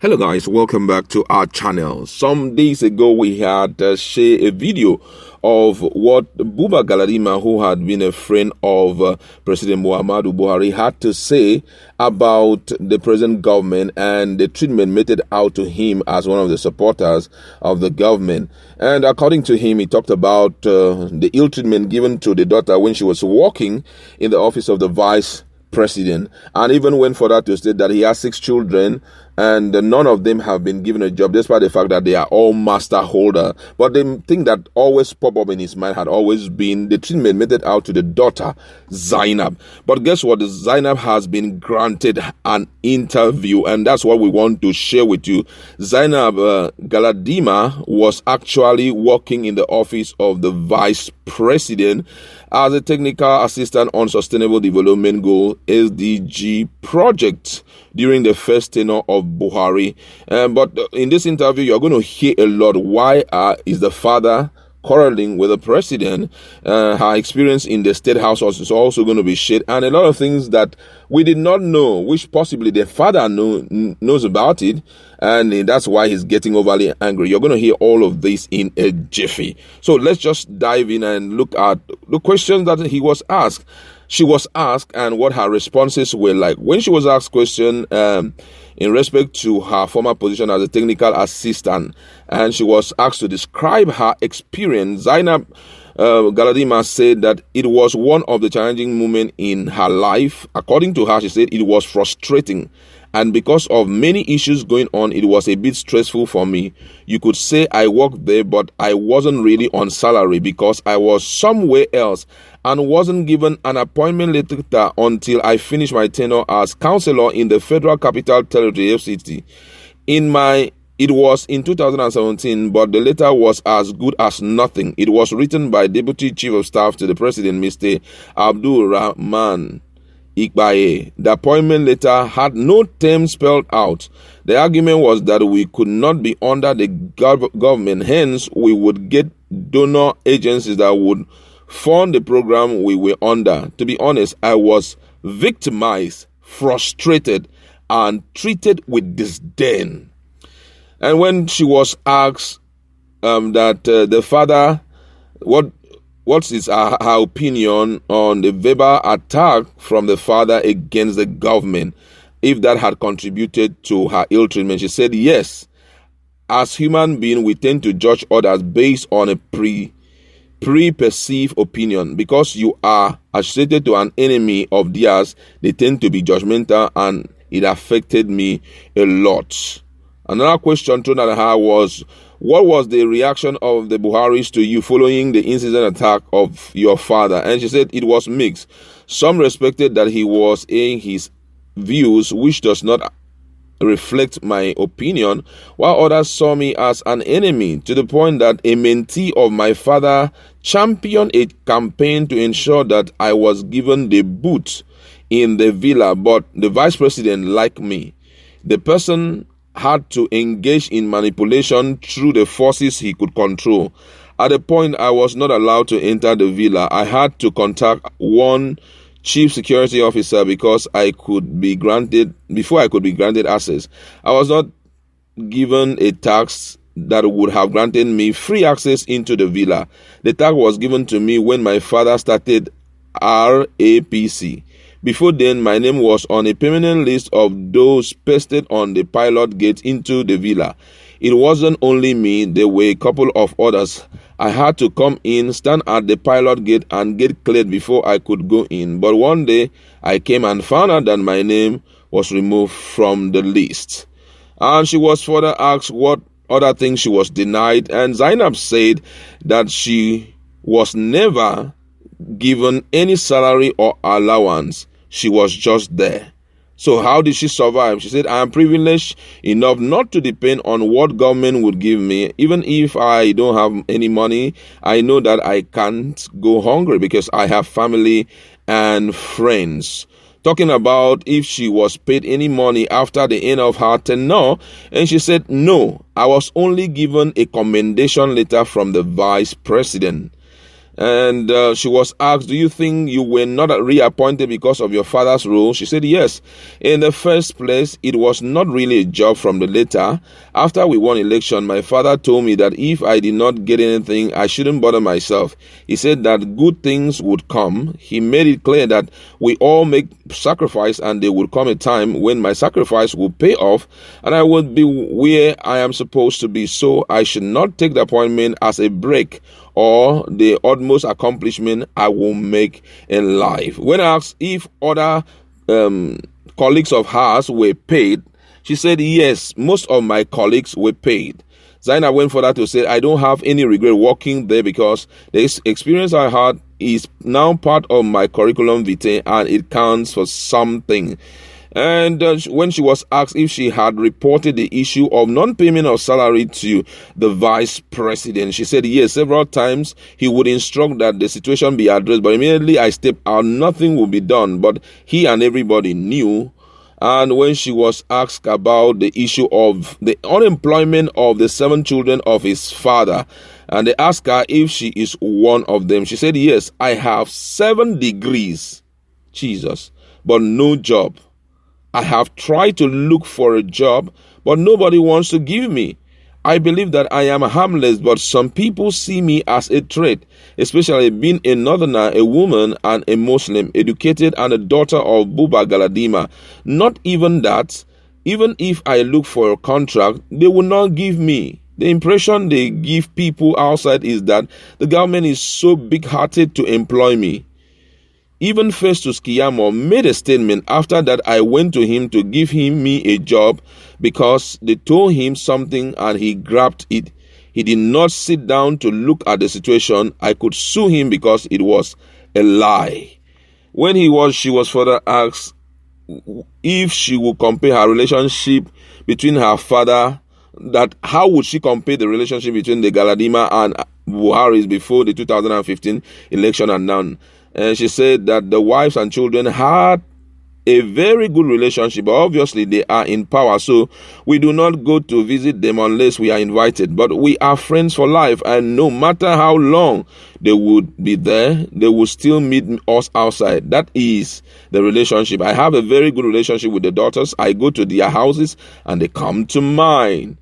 Hello guys, welcome back to our channel. Some days ago we had shared a video of what Buba Galadima, who had been a friend of President Muhammadu Buhari, had to say about the present government and the treatment meted out to him as one of the supporters of the government. And according to him, he talked about the ill treatment given to the daughter when she was working in the office of the vice president, and even went further to state that he has 6 children and none of them have been given a job, despite the fact that they are all master holder. But the thing that always popped up in his mind had always been the treatment meted out to the daughter, Zainab. But guess what? Zainab has been granted an interview, and that's what we want to share with you. Zainab Galadima was actually working in the office of the vice president as a technical assistant on Sustainable Development Goal SDG project during the first tenure of Buhari. But in this interview, you're going to hear a lot. Why is the father quarreling with the president? Her experience in the state house is also going to be shared, and a lot of things that we did not know, which possibly the father knows about it, and that's why he's getting overly angry. You're going to hear all of this in a jiffy. So let's just dive in and look at the questions that she was asked and what her responses were like. When she was asked question in respect to her former position as a technical assistant, and she was asked to describe her experience, Zainab Galadima said that it was one of the challenging moments in her life. According to her, she said it was frustrating, and because of many issues going on, it was a bit stressful for me. You could say I worked there, but I wasn't really on salary because I was somewhere else and wasn't given an appointment letter until I finished my tenure as councillor in the Federal Capital Territory, FCT. It was in 2017, but the letter was as good as nothing. It was written by Deputy Chief of Staff to the President, Mr. Abdul Rahman Ikbaye. The appointment letter had no terms spelled out. The argument was that we could not be under the government, hence we would get donor agencies that would fund the program we were under. To be honest, I was victimized, frustrated, and treated with disdain. And when she was asked that the father, what's her opinion on the verbal attack from the father against the government, if that had contributed to her ill treatment, she said yes. As human beings, we tend to judge others based on a pre-perceived opinion. Because you are associated to an enemy of theirs, they tend to be judgmental, and it affected me a lot. Another question thrown at her was, what was the reaction of the Buharis to you following the incident attack of your father? And she said it was mixed. Some respected that he was airing his views, which does not reflect my opinion, while others saw me as an enemy, to the point that a mentee of my father championed a campaign to ensure that I was given the boot in the villa. But the vice president, like me, the person had to engage in manipulation through the forces he could control. At a point, I was not allowed to enter the villa. I had to contact one chief security officer before I could be granted access. I was not given a tax that would have granted me free access into the villa. The tax was given to me when my father started RAPC. Before then, my name was on a permanent list of those pasted on the pilot gate into the villa. It wasn't only me, there were a couple of others. I had to come in, stand at the pilot gate, and get cleared before I could go in. But one day, I came and found out that my name was removed from the list. And she was further asked what other things she was denied, and Zainab said that she was never given any salary or allowance. She was just there. So how did she survive? She said, I am privileged enough not to depend on what government would give me. Even if I don't have any money, I know that I can't go hungry because I have family and friends. Talking about if she was paid any money after the end of her tenure, and she said, no, I was only given a commendation letter from the vice president. And she was asked, do you think you were not reappointed because of your father's role? She said, yes. In the first place, it was not really a job from the later. After we won election, my father told me that if I did not get anything, I shouldn't bother myself. He said that good things would come. He made it clear that we all make sacrifice and there would come a time when my sacrifice would pay off and I would be where I am supposed to be. So I should not take the appointment as a break or the utmost accomplishment I will make in life. When asked if other colleagues of hers were paid, she said, yes, most of my colleagues were paid. Zaina went further to say, I don't have any regret working there because the experience I had is now part of my curriculum vitae and it counts for something. And when she was asked if she had reported the issue of non-payment of salary to the vice president, she said, yes, several times he would instruct that the situation be addressed, but immediately I stepped out, nothing would be done. But he and everybody knew. And when she was asked about the issue of the unemployment of the 7 children of his father, and they asked her if she is one of them, she said, yes, I have 7 degrees, Jesus, but no job. I have tried to look for a job, but nobody wants to give me. I believe that I am harmless, but some people see me as a threat, especially being a northerner, a woman, and a Muslim, educated, and a daughter of Buba Galadima. Not even that. Even if I look for a contract, they will not give me. The impression they give people outside is that the government is so big-hearted to employ me. Even Festus Kiyamo made a statement after that I went to him to give me a job because they told him something and he grabbed it. He did not sit down to look at the situation. I could sue him because it was a lie. When she was further asked if she would compare her relationship between her father, that how would she compare the relationship between the Galadima and Buhari's before the 2015 election and now. And she said that the wives and children had a very good relationship, but obviously they are in power, so we do not go to visit them unless we are invited. But we are friends for life, and no matter how long they would be there, they will still meet us outside. That is the relationship. I have a very good relationship with the daughters. I go to their houses, and they come to mine.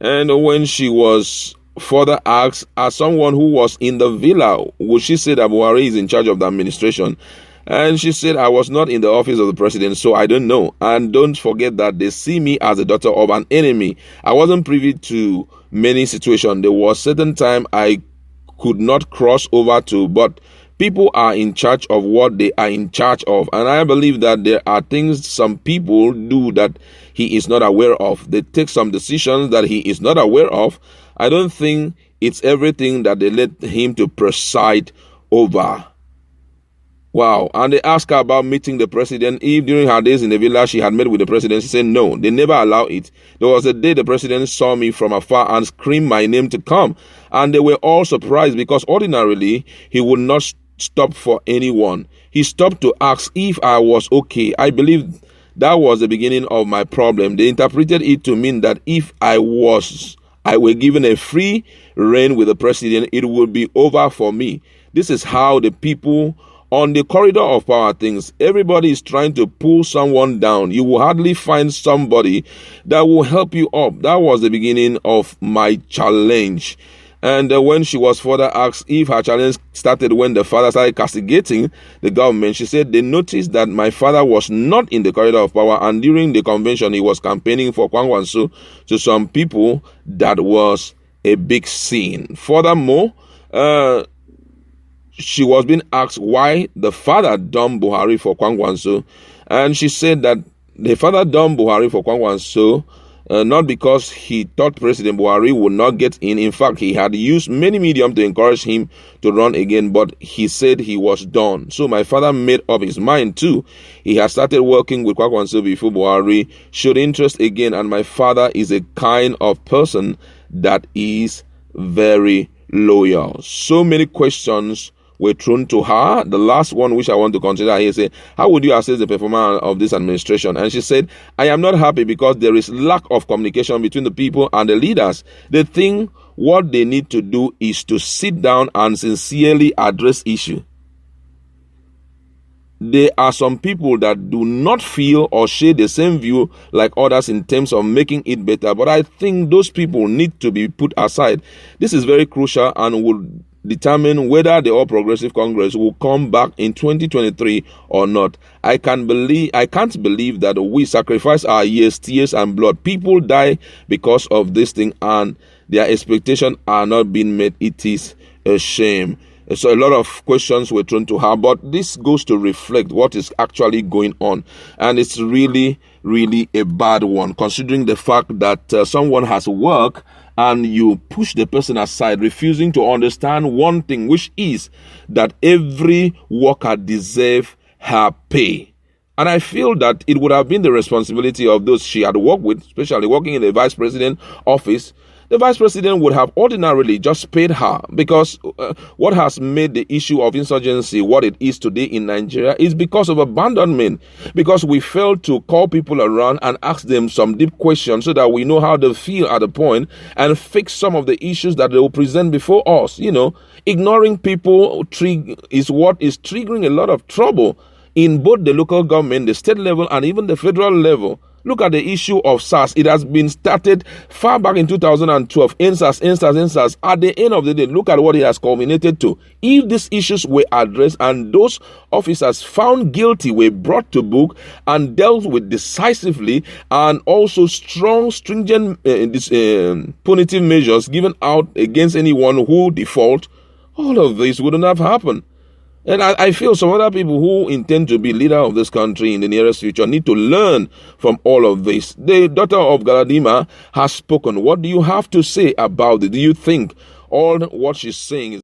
And when she was further asked, as someone who was in the villa, would she say that Buhari is in charge of the administration? And she said, I was not in the office of the president, so I don't know. And don't forget that they see me as the daughter of an enemy. I wasn't privy to many situations. There was certain time I could not cross over to, but people are in charge of what they are in charge of. And I believe that there are things some people do that he is not aware of. They take some decisions that he is not aware of. I don't think it's everything that they let him to preside over. Wow. And they asked her about meeting the president. If during her days in the villa she had met with the president, she said no, they never allow it. There was a day the president saw me from afar and screamed my name to come. And they were all surprised because ordinarily he would not stop for anyone. He stopped to ask if I was okay. I believe that was the beginning of my problem. They interpreted it to mean that if I were given a free reign with the president, it would be over for me. This is how the people on the corridor of power thinks. Everybody is trying to pull someone down. You will hardly find somebody that will help you up. That was the beginning of my challenge. And when she was further asked if her challenge started when the father started castigating the government, she said they noticed that my father was not in the corridor of power, and during the convention he was campaigning for Kwang Wansu to some people. That was a big scene. Furthermore, she was being asked why the father dumped Buhari for Kwang Wansu, and she said that the father dumped Buhari for Kwang Wansu not because he thought President Buhari would not get in. In fact, he had used many mediums to encourage him to run again, but he said he was done. So my father made up his mind too. He had started working with Kwang Wansu before Buhari showed interest again, and my father is a kind of person that is very loyal. So many questions were thrown to her. The last one which I want to consider here is, how would you assess the performance of this administration? And she said, I am not happy because there is lack of communication between the people and the leaders. They think what they need to do is to sit down and sincerely address issue. There are some people that do not feel or share the same view like others in terms of making it better, but I think those people need to be put aside. This is very crucial and will determine whether the All Progressive Congress will come back in 2023 or not. I can't believe that we sacrifice our years, tears and blood. People die because of this thing and their expectations are not being met. It is a shame. So a lot of questions were thrown to her, but this goes to reflect what is actually going on. And it's really, really a bad one, considering the fact that someone has work and you push the person aside, refusing to understand one thing, which is that every worker deserves her pay. And I feel that it would have been the responsibility of those she had worked with, especially working in the vice president office. The vice president would have ordinarily just paid her, because what has made the issue of insurgency what it is today in Nigeria is because of abandonment, because we failed to call people around and ask them some deep questions so that we know how they feel at the point and fix some of the issues that they will present before us. Ignoring people is what is triggering a lot of trouble in both the local government, the state level, and even the federal level. Look at the issue of SARS. It has been started far back in 2012. NSAS. At the end of the day, look at what it has culminated to. If these issues were addressed and those officers found guilty were brought to book and dealt with decisively, and also strong, stringent punitive measures given out against anyone who default, all of this wouldn't have happened. And I feel some other people who intend to be leader of this country in the nearest future need to learn from all of this. The daughter of Galadima has spoken. What do you have to say about it? Do you think all what she's saying is